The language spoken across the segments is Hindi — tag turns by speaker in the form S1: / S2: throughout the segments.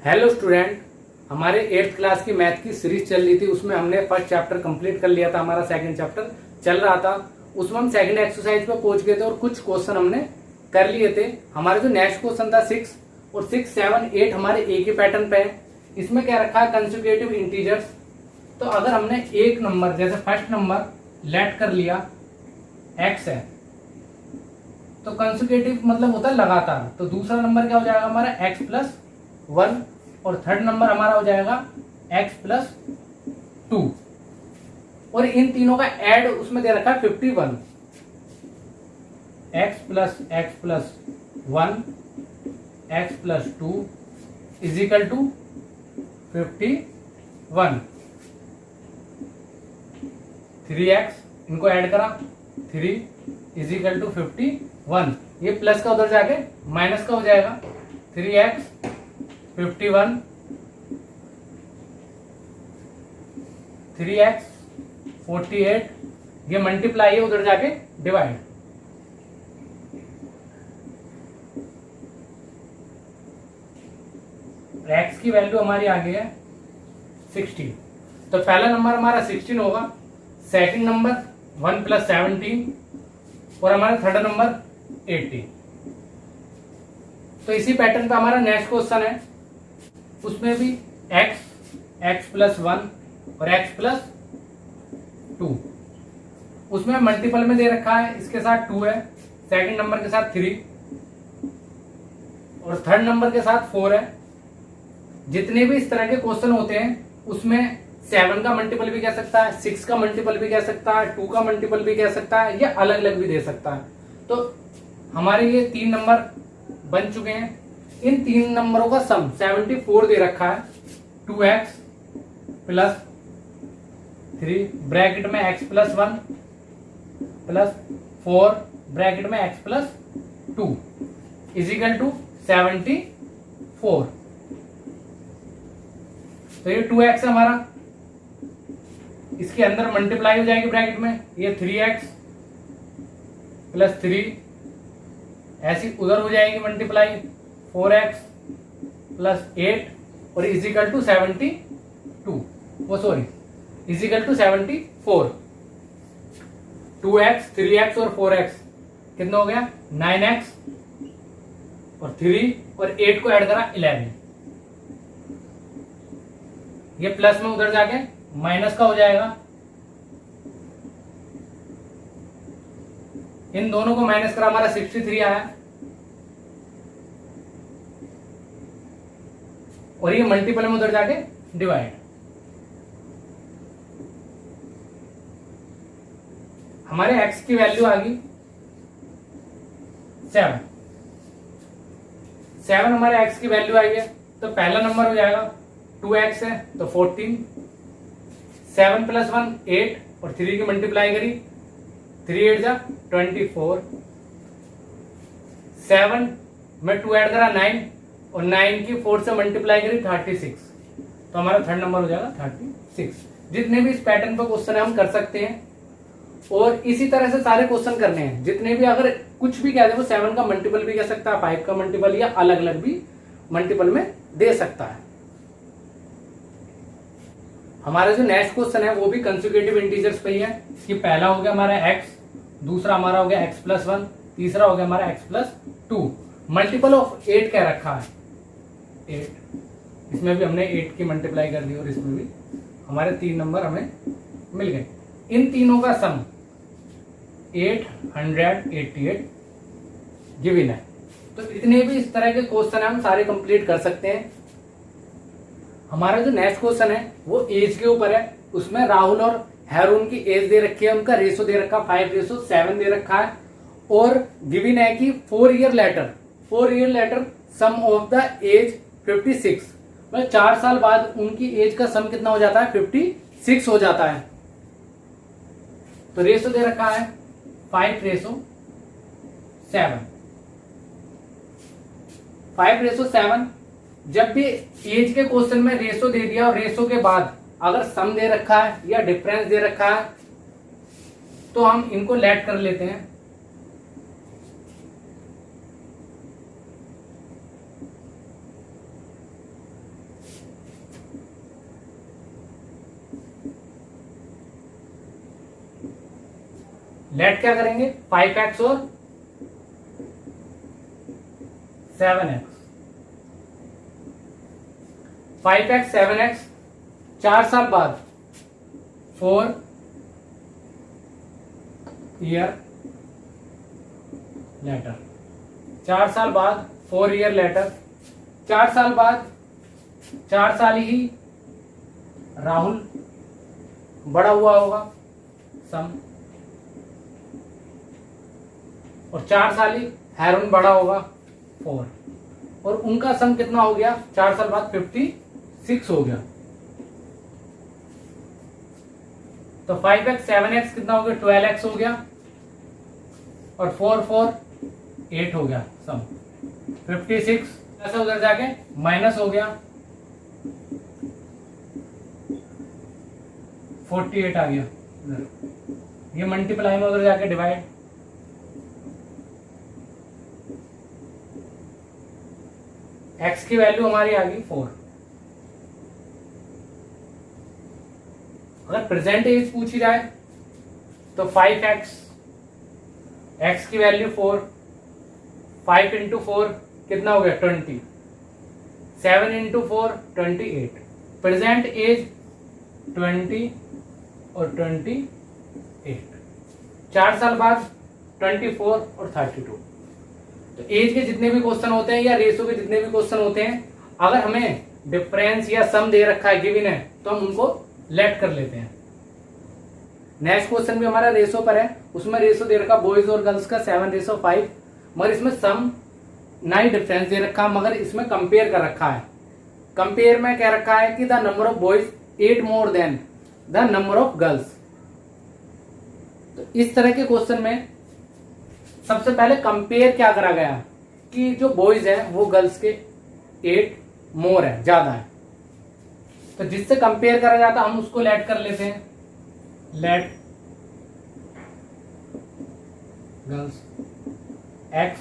S1: हेलो स्टूडेंट, हमारे 8th क्लास की मैथ की सीरीज चल रही थी। उसमें हमने फर्स्ट चैप्टर कंप्लीट कर लिया था। हमारा सेकंड चैप्टर चल रहा था। उसमें हम सेकंड एक्सरसाइज पे पहुंच गए थे और कुछ क्वेश्चन हमने कर लिए थे। हमारे जो नेक्स्ट क्वेश्चन था 6 और 6, 7, 8 हमारे एक ही पैटर्न पे है। इसमें क्या रखा है, कंसेक्यूटिव इंटीजर्स। तो अगर हमने एक नंबर जैसे फर्स्ट नंबर लेट कर लिया x है, तो कंसेक्यूटिव मतलब होता है लगातार। तो दूसरा नंबर क्या हो जाएगा हमारा x+1 और थर्ड नंबर हमारा हो जाएगा x+2 और इन तीनों का ऐड उसमें दे रखा है 51। x+1 x+2 = 51। 3x इनको ऐड करा 3 = 51। ये प्लस का उधर जाके माइनस का हो जाएगा। 3x 51 3x 48, ये मल्टीप्लाई है उधर जाके डिवाइड। x की वैल्यू हमारी आ गई है 16। तो पहला नंबर हमारा 16 होगा, सेकंड नंबर 1 + 17 और हमारा थर्ड नंबर 18। तो इसी पैटर्न पे हमारा नेक्स्ट क्वेश्चन है। उसमें भी x+1 और x+2 उसमें मल्टीपल में दे रखा है। इसके साथ 2 है, सेकंड नंबर के साथ 3 और थर्ड नंबर के साथ 4 है। जितने भी इस तरह के क्वेश्चन होते हैं उसमें 7 का मल्टीपल भी कह सकता है, 6 का मल्टीपल भी कह सकता है, 2 का मल्टीपल भी कह सकता है, या अलग अलग भी दे सकता है। तो हमारे ये 3 नंबर बन चुके हैं। इन 3 नंबरों का सम 74 दे रखा है। 2x + 3 ब्रैकेट में x+1 + 4 ब्रैकेट में x+2 = 74। तो ये 2x है हमारा, इसके अंदर मल्टीप्लाई हो जाएगी ब्रैकेट में। ये 3x + 3 ऐसी उधर हो जाएगी मल्टीप्लाई 4x + 8 और = 72। वो सॉरी = 74। 2x 3x और 4x कितना हो गया 9x और 3 और 8 को ऐड करा 11। ये प्लस में उधर जाके माइनस का हो जाएगा। इन दोनों को माइनस करा हमारा 63 आया और ये मल्टीपल में उधर जाके डिवाइड। हमारे x की वैल्यू आ गई 7। 7 हमारे x की वैल्यू आई है। तो पहला नंबर हो जाएगा 2x है तो 14, 7 + 1 8 और 3 की मल्टीप्लाई करी 3 8 जा 24। 7 में 2 ऐड करा 9 और 9 की 4 से मल्टीप्लाई करी 36। तो हमारा थर्ड नंबर हो जाएगा 36। जितने भी इस पैटर्न पर क्वेश्चन है हम कर सकते हैं और इसी तरह से सारे क्वेश्चन करने हैं। जितने भी अगर कुछ भी कह दे वो 7 का मल्टीपल भी कह सकता है, 5 का मल्टीपल या अलग अलग भी मल्टीपल में दे सकता है। हमारा जो नेक्स्ट क्वेश्चन है वो भी कंसेक्यूटिव इंटीजर्स पे ही है कि पहला हो गया हमारा x, दूसरा हमारा हो गया x+1, तीसरा हो गया हमारा x+2। मल्टीपल ऑफ 8 कह रखा है 8। इसमें भी हमने 8 की मल्टीप्लाई कर दी और इसमें भी हमारे 3 नंबर हमें मिल गए। इन तीनों का सम 888 गिवन है। तो इतने भी इस तरह के क्वेश्चन है हम सारे कंप्लीट कर सकते हैं। हमारा जो नेक्स्ट क्वेश्चन है वो एज के ऊपर है। उसमें राहुल और हैरून की एज दे रखी है, उनका रेशो दे रखा 5:7 दे रखा है और गिवन है कि 4 year later some of the age 56। मतलब 4 साल बाद उनकी एज का सम कितना हो जाता है 56 हो जाता है। तो रेशो दे रखा है 5:7। 5:7 जब भी एज के क्वेश्चन में रेशो दे दिया और रेशो के बाद अगर सम दे रखा है या डिफरेंस दे रखा है तो हम इनको लेट कर लेते हैं। लेट क्या करेंगे, 5x और 7x, 5x 7x, 4 साल बाद 4 ईयर लेटर, 4 साल बाद 4 ईयर लेटर, 4 साल बाद 4 साल ही राहुल बड़ा हुआ होगा सम, और 4 साल ही हैरून बड़ा होगा 4, और उनका सम कितना हो गया 4 साल बाद 56 हो गया। तो 5x 7x कितना हो गया 12x हो गया, और 4 4 8 हो गया सम 56, ऐसा उधर जाके माइनस हो गया 48 आ गया उधर, ये मल्टीप्लाई में उधर जाके डिवाइड, x की वैल्यू हमारी आ गई 4। अगर प्रेजेंट एज पूछी जाए तो 5x, x की वैल्यू 4, 5 इंटू 4 कितना हो गया 20, 7 इंटू 4 28, प्रेजेंट एज 20 और 28, 4 साल बाद 24 और 32। तो एज के जितने भी क्वेश्चन होते हैं या रेशो के जितने भी क्वेश्चन होते हैं, अगर हमें डिफरेंस या सम दे रखा है गिवन है तो हम उनको लेट कर लेते हैं। नेक्स्ट क्वेश्चन भी हमारा रेशो पर है, उसमें रेशो दे रखा बॉयज और गर्ल्स का 7:5, मगर इसमें सम ना ही डिफरेंस दे रखा, मगर इसमें कंपेयर कर रखा है। कंपेयर में कह रखा है कि the number of boys 8 more than the number of girls. तो इस तरह के क्वेश्चन में सबसे पहले कंपेयर क्या करा गया कि जो बॉयज है वो गर्ल्स के 8 मोर है, ज्यादा है। तो जिससे कंपेयर करा जाता हम उसको लेट कर लेते हैं, लेट गर्ल्स x,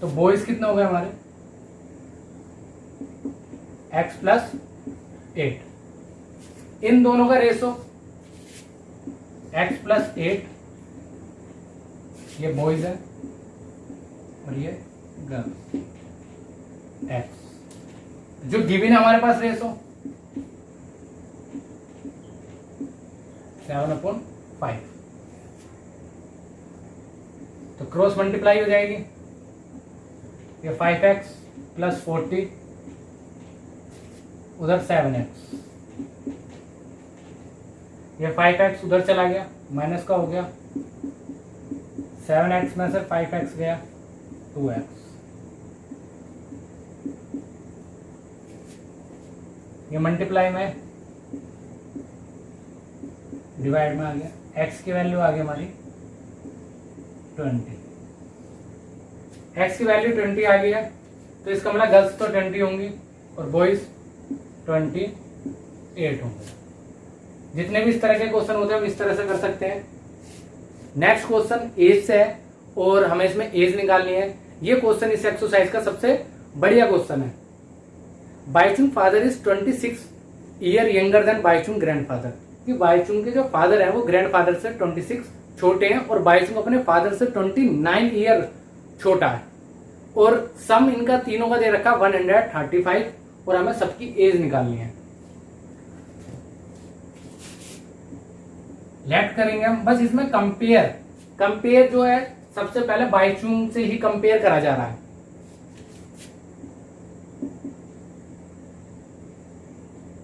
S1: तो बॉयज कितने हो गए हमारे x प्लस 8, इन दोनों का रेशो x प्लस 8, ये बॉयज है और ये गर्ल्स x, जो गिवन है हमारे पास रेशो 7/5, तो क्रॉस मल्टीप्लाई हो जाएगी, ये 5x प्लस 40, उधर 7x, ये 5x उधर चला गया माइनस का हो गया, 7x में से 5x गया 2x, ये मल्टीप्लाई में डिवाइड में आ गया, x की वैल्यू आ गई हमारी 20, x की वैल्यू 20 आ गई है, तो इसका मतलब गर्ल्स तो 20 होंगी और बॉयज 28 होंगे। जितने भी इस तरह के क्वेश्चन होते हैं हम इस तरह से कर सकते हैं। नेक्स्ट क्वेश्चन एज से है और हमें इसमें एज निकालनी है। ये क्वेश्चन इस एक्सरसाइज का सबसे बढ़िया क्वेश्चन है। Bhaichung father is 26 year younger than Bhaichung grandfather, कि बाईचुंग के जो फादर हैं वो ग्रैंडफादर से 26 छोटे हैं और बाईचुंग अपने फादर से 29 ईयर छोटा है, और सम इनका तीनों का दे रखा 135, और हमें सबकी एज निकालनी है। लेट करेंगे हम, बस इसमें कंपेयर जो है सबसे पहले बाईचुंग से ही कंपेयर करा जा रहा है।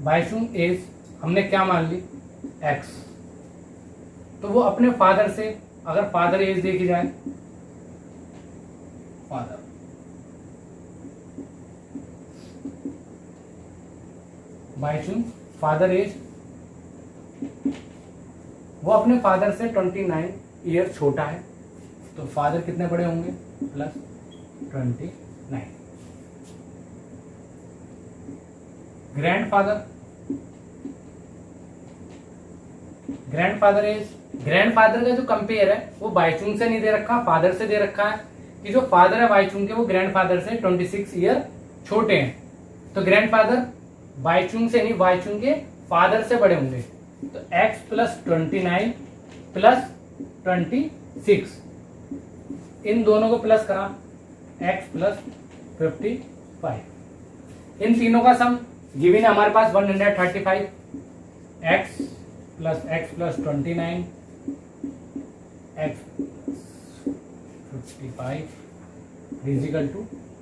S1: बाईचुंग एज हमने क्या मान ली x, तो वो अपने फादर से, अगर फादर एज देखी जाए, फादर बाईचुंग फादर एज, वो अपने फादर से 29 ईयर छोटा है, तो फादर कितने बड़े होंगे प्लस 29। ग्रैंडफादर एज, ग्रैंडफादर का जो कंपेयर है वो बाईचुंग से नहीं दे रखा, फादर से दे रखा है कि जो फादर है बाईचुंग के वो ग्रैंडफादर से 26 ईयर छोटे हैं, तो ग्रैंडफादर बाईचुंग से नहीं, बाईचुंग के फादर से बड़े होंगे, तो x प्लस 29 प्लस 28 6, इन दोनों को प्लस करा x प्लस 55, इन तीनों का सम गिवन है हमारे पास 135, x plus 29, x 55 is equal to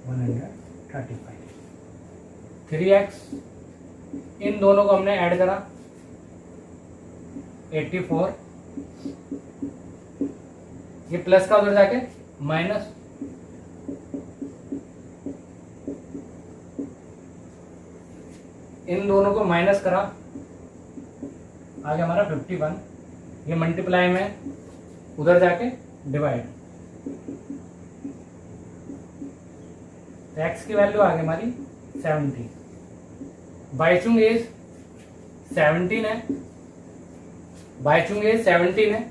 S1: 135। 3x, इन दोनों को हमने ऐड करा 84, ये प्लस का उधर जाके माइनस, इन दोनों को माइनस करा, आगे हमारा 51, ये मल्टीप्लाई में उधर जाके डिवाइड, x की वैल्यू आ गई हमारी 70, बाईचुंग एज 17 है, बाईचुंग एज 17 है,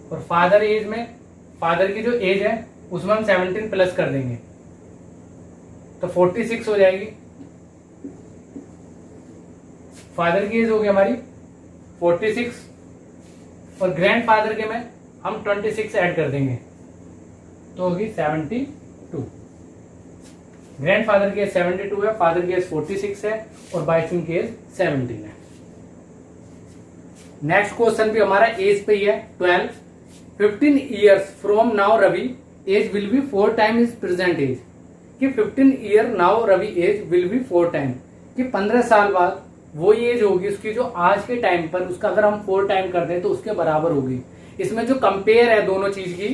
S1: और फादर एज में, फादर की जो एज है उसमें हम 17 प्लस कर देंगे तो 46 हो जाएगी। फादर की एज होगी हमारी 46 और ग्रैंडफादर के में हम 26 ऐड कर देंगे तो होगी 72। ग्रैंडफादर की एज 72 है, फादर की एज 46 है और बाईचुंग की एज 17 है। नेक्स्ट क्वेश्चन भी हमारा एज पे ही है 12। 15 years from now Ravi age will be 4 times his present age, कि 15 year now Ravi age will be 4 times, कि 15 साल बाद वो एज होगी उसकी जो आज के टाइम पर, उसका अगर हम 4 टाइम कर दें तो उसके बराबर होगी। इसमें जो कंपेयर है दोनों चीज की,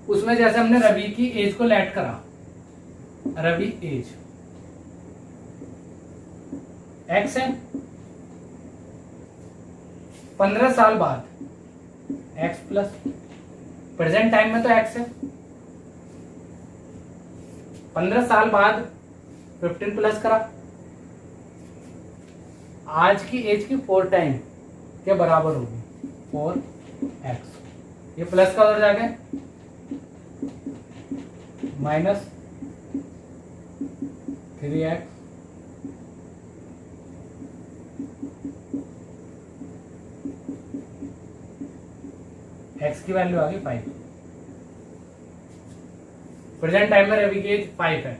S1: उसमें जैसे हमने रवि की एज को लेट करा, रवि एज x है, 15 साल बाद x प्लस प्रेजेंट टाइम में तो x है, 15 साल बाद 15 प्लस करा, आज की एज की 4 टाइम के बराबर होगी 4x, ये प्लस का उधर जाके माइनस 3x x की वैल्यू आ गई 5। प्रेजेंट टाइम में रवि की एज 5 है।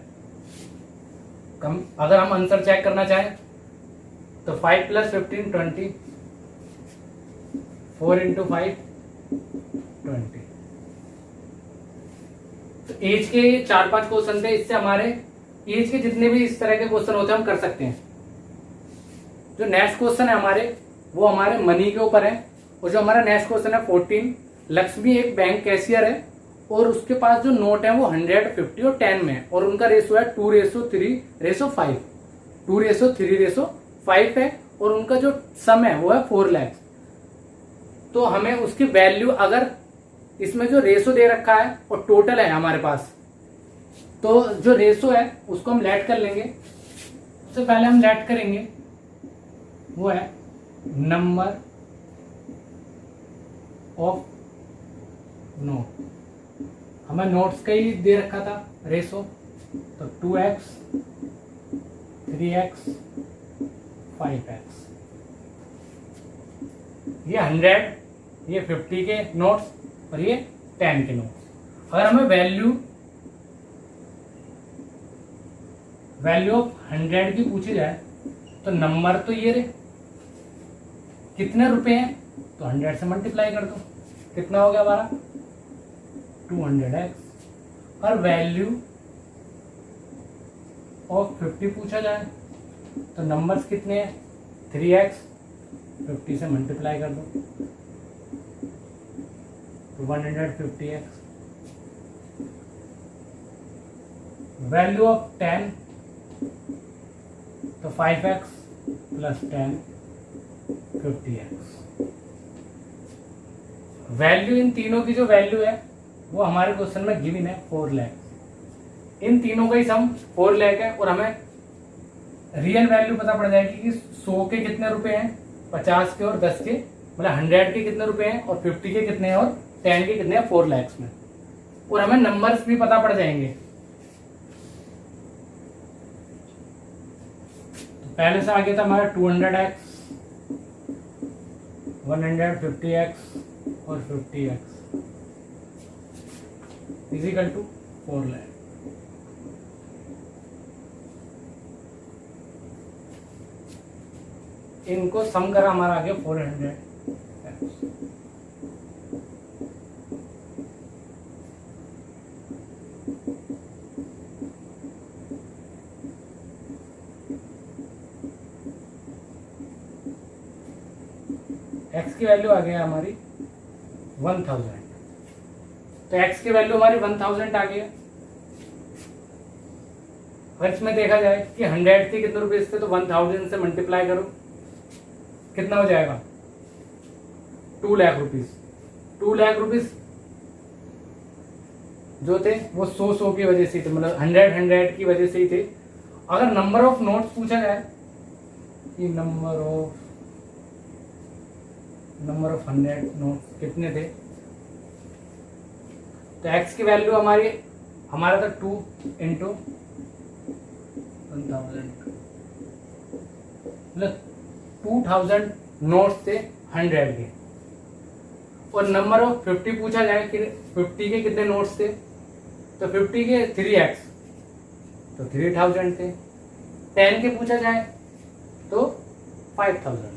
S1: कम अगर हम आंसर चेक करना चाहें तो 5 प्लस 15 20, 4 इंटू 5 20। तो एज के 4-5 क्वेश्चन थे, इससे हमारे एज के जितने भी इस तरह के क्वेश्चन होते हैं हम कर सकते हैं। जो नेक्स्ट क्वेश्चन है हमारे, वो हमारे मनी के ऊपर है, और जो हमारा नेक्स्ट क्वेश्चन है 14। लक्ष्मी एक बैंक कैशियर है और उसके पास जो नोट है वो 100, 50 और 10 में है, और उनका रेशो है 2:3:5, 2:3:5 है, और उनका जो सम है वो है 4 लाख। तो हमें उसकी वैल्यू, अगर इसमें जो रेशो दे रखा है और टोटल है हमारे पास, तो जो रेशो है उसको हम लेट कर लेंगे। सबसे पहले हम लेट करेंगे वो है नंबर ऑफ नोट, हमें नोट्स का ही दे रखा था रेशो, तो 2x 3x 5x, ये 100, ये 50 के नोट्स और ये 10 के नोट्स। अगर हमें वैल्यू ऑफ 100 की पूछी जाए तो नंबर तो ये रहे, कितने रुपए हैं तो 100 से मल्टीप्लाई कर दो, कितना हो गया हमारा 200x। और वैल्यू ऑफ 50 पूछा जाए तो नंबर्स कितने हैं 3x, 50 से मल्टीप्लाई कर दो तो 150x। वैल्यू ऑफ 10 तो 5x प्लस 10 50x। वैल्यू, इन तीनों की जो वैल्यू है वो हमारे क्वेश्चन में गिवन है 4 लाख। इन तीनों का ही सम 4 लाख है, और हमें रियल वैल्यू पता पड़ जाएगी कि 100 के कितने रुपए हैं, 50 के और 10 के, मतलब 100 के कितने रुपए हैं और 50 के कितने हैं और 10 के कितने हैं 4 लाख में। और हमें नंबर्स भी पता पड़ जाएंगे। तो पहले से आगे था हमारा 200x, 150x, और 50x इजिकल टू 4 लाख। इनको सम करा हमारा आ गया 400। x की वैल्यू आ गया हमारी 1000। तो x की वैल्यू हमारी 1000 आ गया। अगर इसमें देखा जाए कि 100 थी कितने रुपीज थे, तो 1000 से मल्टीप्लाई करो, कितना हो जाएगा 2 लाख रुपीज। 2 लाख रुपीज जो थे वो 100 की वजह से थे, मतलब 100 की वजह से ही थे। अगर नंबर ऑफ नोट्स पूछा जाए कि नंबर ऑफ 100 नोट्स कितने थे, तो x की वैल्यू हमारा था 2 इंटू 1000, मतलब 2000 नोट्स थे 100 के। और नंबर ऑफ 50 पूछा जाए कि 50 के कितने नोट्स थे, तो 50 के 3x तो 3000 थे। 10 के पूछा जाए तो 5000।